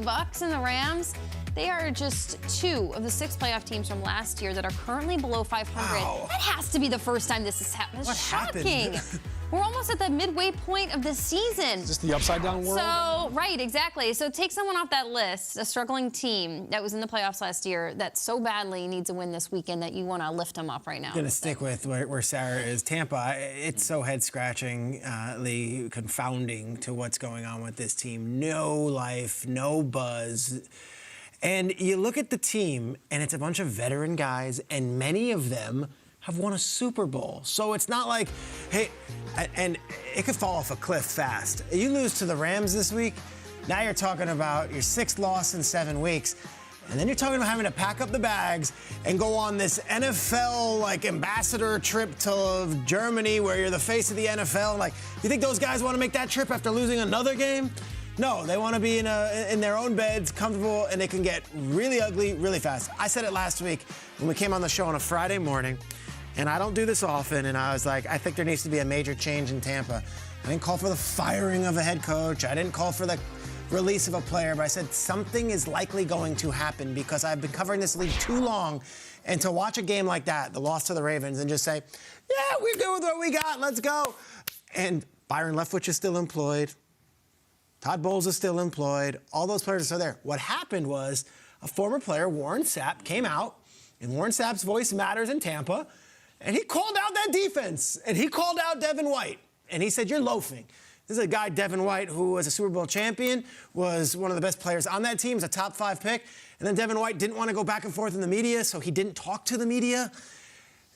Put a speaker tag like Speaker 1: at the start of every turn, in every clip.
Speaker 1: Bucks and the Rams, they are just 2 of the 6 playoff teams from last year that are currently below 500.
Speaker 2: Wow.
Speaker 1: That has to be the first time this has happened. That's shocking.
Speaker 2: Happened?
Speaker 1: We're almost at the midway point of the season.
Speaker 3: Is this the upside-down world?
Speaker 1: So, right, exactly. So take someone off that list, a struggling team that was in the playoffs last year that so badly needs a win this weekend that you want to lift them up right now.
Speaker 2: I'm going to stick with where Sarah is. Tampa, it's so head-scratchingly confounding to what's going on with this team. No life, no buzz. And you look at the team, and it's a bunch of veteran guys, and many of them have won a Super Bowl. So it's not like, hey, and it could fall off a cliff fast. You lose to the Rams this week, now you're talking about your 6th loss in 7 weeks. And then you're talking about having to pack up the bags and go on this NFL ambassador trip to Germany where you're the face of the NFL. You think those guys want to make that trip after losing another game? No, they want to be in their own beds, comfortable, and they can get really ugly really fast. I said it last week when we came on the show on a Friday morning, and I don't do this often, and I was like, I think there needs to be a major change in Tampa. I didn't call for the firing of a head coach. I didn't call for the release of a player, but I said something is likely going to happen because I've been covering this league too long, and to watch a game like that, the loss to the Ravens, and just say, yeah, we're good with what we got, let's go. And Byron Leftwich is still employed. Todd Bowles is still employed. All those players are still there. What happened was a former player, Warren Sapp, came out, and Warren Sapp's voice matters in Tampa, and he called out that defense, and he called out Devin White, and he said, you're loafing. This is a guy, Devin White, who was a Super Bowl champion, was one of the best players on that team, was a top 5 pick, and then Devin White didn't want to go back and forth in the media, so he didn't talk to the media.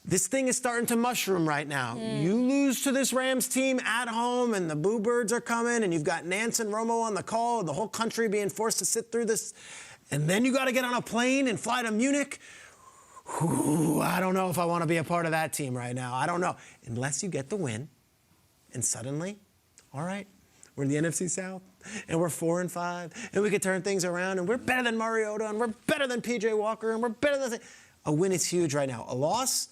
Speaker 2: This thing is starting to mushroom right now. You lose to this Rams team at home, and the Boo Birds are coming, and you've got Nance and Romo on the call, and the whole country being forced to sit through this. And then you got to get on a plane and fly to Munich. Ooh, I don't know if I want to be a part of that team right now. I don't know. Unless you get the win, and suddenly, all right, we're in the NFC South, and we're 4-5, and we could turn things around, and we're better than Mariota, and we're better than P.J. Walker, and we're better than... A win is huge right now. A loss...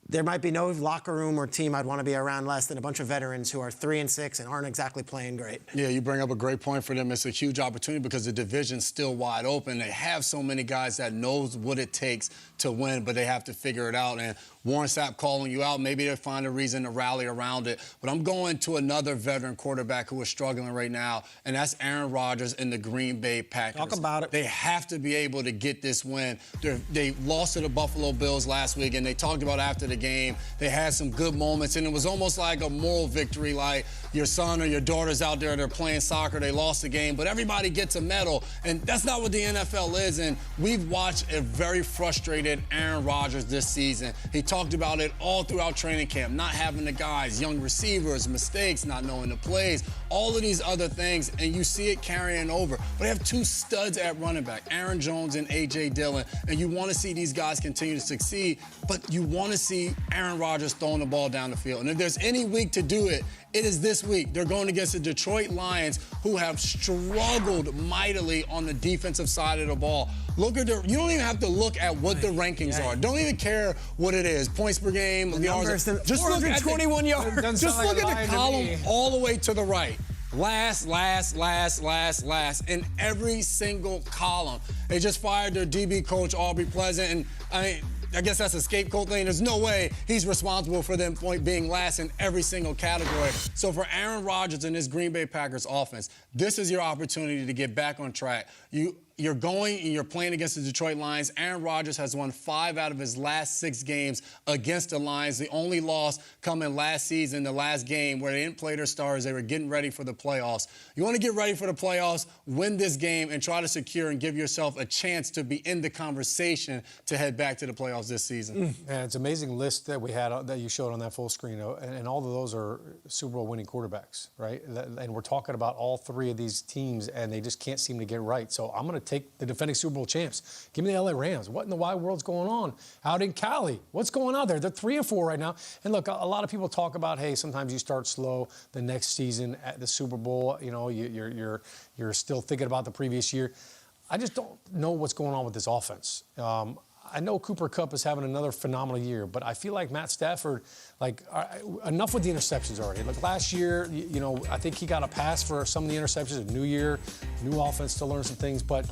Speaker 2: There might be no locker room or team I'd want to be around less than a bunch of veterans who are 3-6 and aren't exactly playing great.
Speaker 3: Yeah, you bring up a great point for them. It's a huge opportunity because the division's still wide open. They have so many guys that knows what it takes to win, but they have to figure it out. And Warren Sapp calling you out, maybe they'll find a reason to rally around it. But I'm going to another veteran quarterback who is struggling right now, and that's Aaron Rodgers and the Green Bay Packers.
Speaker 2: Talk about it.
Speaker 3: They have to be able to get this win. They lost to the Buffalo Bills last week, and they talked about after the game, they had some good moments, and it was almost like a moral victory, like your son or your daughter's out there, they're playing soccer, they lost the game, but everybody gets a medal, and that's not what the NFL is, and we've watched a very frustrated Aaron Rodgers this season. He talked about it all throughout training camp, not having the guys, young receivers, mistakes, not knowing the plays, all of these other things, and you see it carrying over. But they have 2 studs at running back, Aaron Jones and A.J. Dillon, and you want to see these guys continue to succeed, but you want to see Aaron Rodgers throwing the ball down the field. And if there's any week to do it, it is this week. They're going against the Detroit Lions, who have struggled mightily on the defensive side of the ball. Look at you don't even have to look at what the rankings are. Don't even care what it is. Points per game, the yards. Just look at 21 yards. Just look at the column all the way to the right. Last in every single column. They just fired their DB coach, Aubrey Pleasant, and I guess that's a scapegoat thing. There's no way he's responsible for them being last in every single category. So for Aaron Rodgers and this Green Bay Packers offense, this is your opportunity to get back on track. You're going and you're playing against the Detroit Lions. Aaron Rodgers has won 5 out of his last 6 games against the Lions. The only loss coming last season, the last game, where they didn't play their stars. They were getting ready for the playoffs. You want to get ready for the playoffs, win this game, and try to secure and give yourself a chance to be in the conversation to head back to the playoffs this season.
Speaker 4: Yeah, it's an amazing list that we had that you showed on that full screen, and all of those are Super Bowl winning quarterbacks, right? And we're talking about all 3 of these teams, and they just can't seem to get right. So I'm going to take the defending Super Bowl champs. Give me the LA Rams. What in the wide world's going on out in Cali? What's going on there? They're 3-4 right now. And look, a lot of people talk about, hey, sometimes you start slow. The next season at the Super Bowl, you know, you're still thinking about the previous year. I just don't know what's going on with this offense. I know Cooper Kupp is having another phenomenal year, but I feel like Matt Stafford, enough with the interceptions already. Like last year, I think he got a pass for some of the interceptions. A new year, new offense to learn some things, but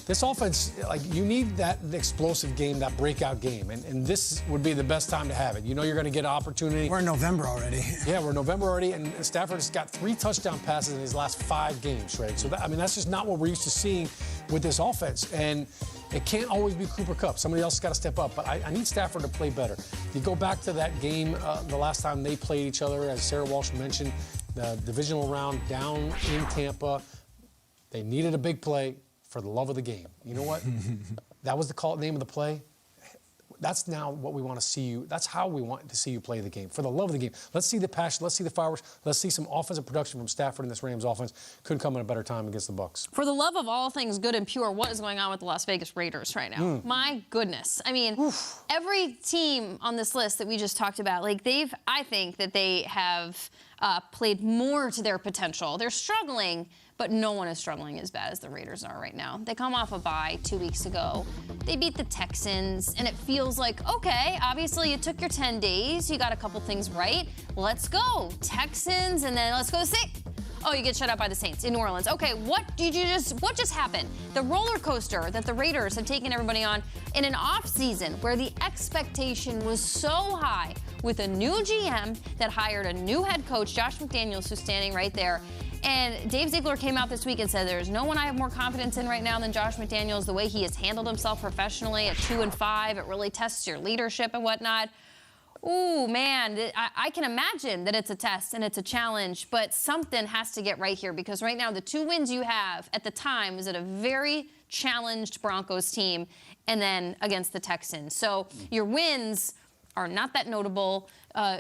Speaker 4: this offense, you need that explosive game, that breakout game, and this would be the best time to have it. You're going to get an opportunity.
Speaker 2: We're in November already.
Speaker 4: Yeah, we're in November already, and Stafford has got 3 touchdown passes in his last 5 games, right? So, that's just not what we're used to seeing with this offense, and it can't always be Cooper Kupp. Somebody else has got to step up, but I need Stafford to play better. You go back to that game the last time they played each other, as Sarah Walsh mentioned, the divisional round down in Tampa. They needed a big play. For the love of the game. You know what? That was the name of the play. That's now what we want to see you. That's how we want to see you play the game. For the love of the game. Let's see the passion. Let's see the fireworks. Let's see some offensive production from Stafford in this Rams offense. Couldn't come at a better time against the Bucs.
Speaker 1: For the love of all things good and pure, what is going on with the Las Vegas Raiders right now? My goodness. I mean, every team on this list that we just talked about, I think that they have played more to their potential. They're struggling, but no one is struggling as bad as the Raiders are right now. They come off a bye 2 weeks ago. They beat the Texans, and it feels like, okay, obviously you took your 10 days. You got a couple things right. Let's go. Texans, and then let's go to Saints. Oh, you get shut out by the Saints in New Orleans. Okay, what just happened? The roller coaster that the Raiders have taken everybody on in an off season where the expectation was so high with a new GM that hired a new head coach, Josh McDaniels, who's standing right there. And Dave Ziegler came out this week and said, there's no one I have more confidence in right now than Josh McDaniels, the way he has handled himself professionally at 2-5. It really tests your leadership and whatnot. Ooh, man, I can imagine that it's a test and it's a challenge, but something has to get right here because right now the 2 wins you have at the time is at a very challenged Broncos team and then against the Texans. So your wins are not that notable.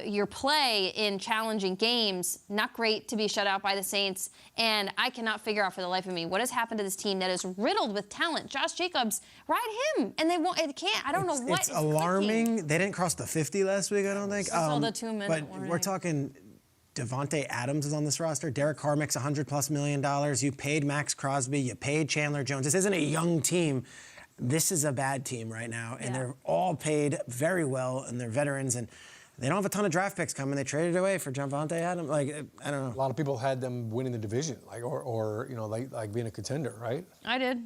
Speaker 1: Your play in challenging games, not great to be shut out by the Saints. And I cannot figure out for the life of me what has happened to this team that is riddled with talent. Josh Jacobs, ride him. And they won't, it can't. I don't know what
Speaker 2: It's
Speaker 1: is
Speaker 2: alarming.
Speaker 1: clicking.
Speaker 2: They didn't cross the 50 last week, I don't think.
Speaker 1: Saw the 2-minute
Speaker 2: But
Speaker 1: warning.
Speaker 2: we're talking Devontae Adams is on this roster. Derek Carr makes $100+ million. You paid Max Crosby. You paid Chandler Jones. This isn't a young team. This is a bad team right now, and they're all paid very well, and they're veterans, and they don't have a ton of draft picks coming. They traded away for Devontae Adams. I don't know.
Speaker 4: A lot of people had them winning the division, or being a contender, right?
Speaker 1: I did.